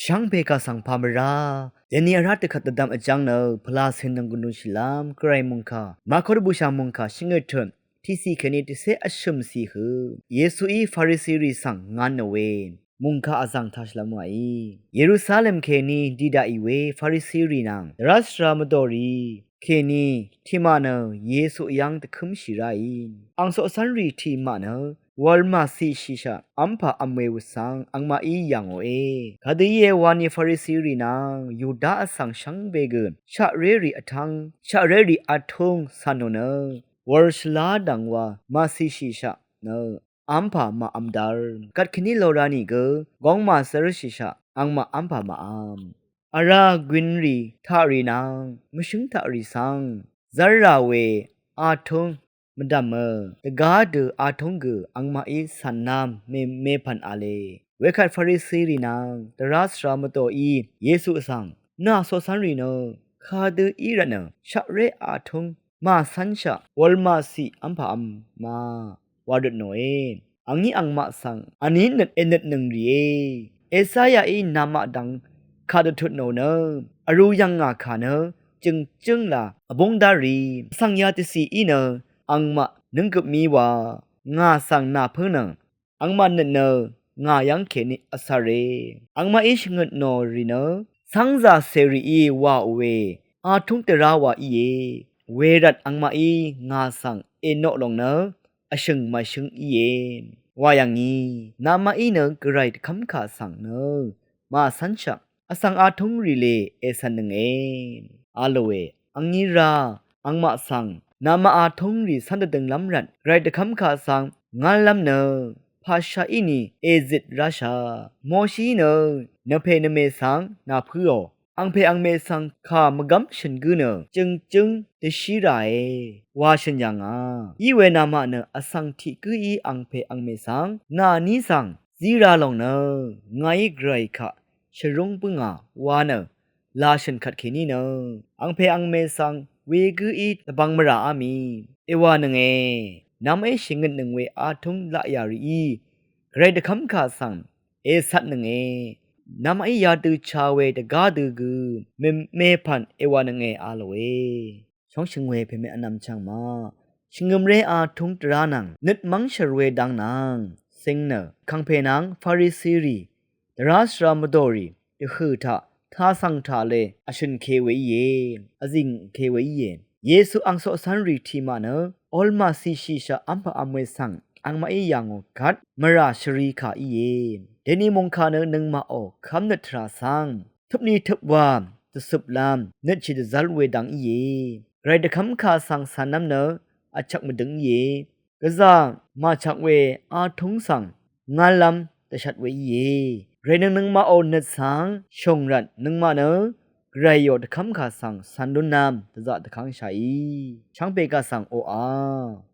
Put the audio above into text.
ช่างเบกาสังพามราเดนีอารัตขัดดำอจังเนอพลาเซนังกุนุชิลามไกรมุงคามาคอรบูชามุงคาชิงเอทนที่สีเคเนติเซอชุมสีหือเยซูอีฟาริซีรีสังงานเนเวนมุงคาอาซังทัชละมัยเยรูซาเล็มเคนีดีดาอีเวฟาริซีรีนังรัสรามดอรีเคนีที่มาเนเยซูยังตะคุมชิไรอังโซสันรีที่มาเนวอลมาซีชิชาอัมพาอัมเววสังอังมาอียังโอเอคดีเยวานีฟาริซีรีนางยูดาอสังชังเบเกนชะเรรีอทังชะเรรีอทงสันโนเนวอลชลาดังวามาซีชิชาเนอัมพามาอัมดาร์กัดคณิโลรานีเกกองมาเซรชิชาอังมาอัมพามาอัมอารากวินรีทารีนางมชุงทารีสังซาราเวอาทงมดัมเมตกาดอาทงกอังมาอีสันนามเมพันอาเลเวคัดฟาริซีรีนางตรัสรามโตอีเยซูสังนาโซสันรีโนคาดอีระเนชะเรอาทงมาสันชะวอลมาซีอัมพาอัมมาวาดโนเออังนี้อังมาสังอันนี้เน็ตเอเน็ตหนึ่งรีเอสายาอีนามาดังคาดทุดโนเนอรูยังงาคาเนจึงลาอบงดารีสังยาติสีอีเนอังมานึงกับมีว่างาสังนาเพิ่งนังอังมาเนเนงายังเขนิอสาเรอังมาอิชเงินโนรีเนสังซาเซรีอีวาเวอาทุงเตราวาอีเยเวรัดอังมาอีงาสังเอโนลงเนอชึงมาชึงอีเยว่าอย่างนี้นามาอีเนกไรคำขาสังเนมาสันชักอสังอาทุงรีเลเอสันนึงเองอาโลเวอังนี้ราอังมาสังนามาอาทงรีสันตดึงลำรันไรตะคำขาสังงานลำเนภาษาอินีเอซิดราชาโมชีเนเพนเมสังนาเพื่ออังเพอังเมสังข้ามกำฉันกูเนจึงเตชิไรว่าฉันยังอีเวนามาเนอสังทิกุอีอังเพอังเมสังนานิสังซีราลงเนไงไกรคะชรงปุงวาเนลาฉันขัดเขนี่เนอังเพอังเมสังเวกุอีตบังมราอามีเอวานังเอนำชิงเงินหนึ่งเวอาทุงละยารีใครจะคำขาสังเอสัตหนึ่งนำยาดูชาเวตกาดูกูเมพันเอวานังอาลเวช่องชิงเวเพเมอนำช่างมาชิงเงมเรอาทุงตรานังนึดมังชรเวดังนางสิงเนคังเพนังฟาริซีรีดรัสรามดอรีเดคือท่าสังทาเลอชุนเคเวเยอจิงเคเวเยเยซูอังโซสันรีทีมาเนออลมาซีชิชาอัมพะอัมเวสังอังมาเอยังกัดมราชรีคาอีเยเดนีมงคาเนนึงมาอคำนัทราสังทุบนี้ทุบวามตสุบลามนึดชิดซัลเวดังอีเยไรเดคำคาสังสันน้ำเนอชักมาดึงเยกะซามาชักเวอาทุงสังงานลำแต่ชัดเวเยเรนึงมาโอเนสังชงรันนึงมาเนไรโยดคำขาสังสันดุนนามตะจะตะคังชัยช่างเปกาสังโออา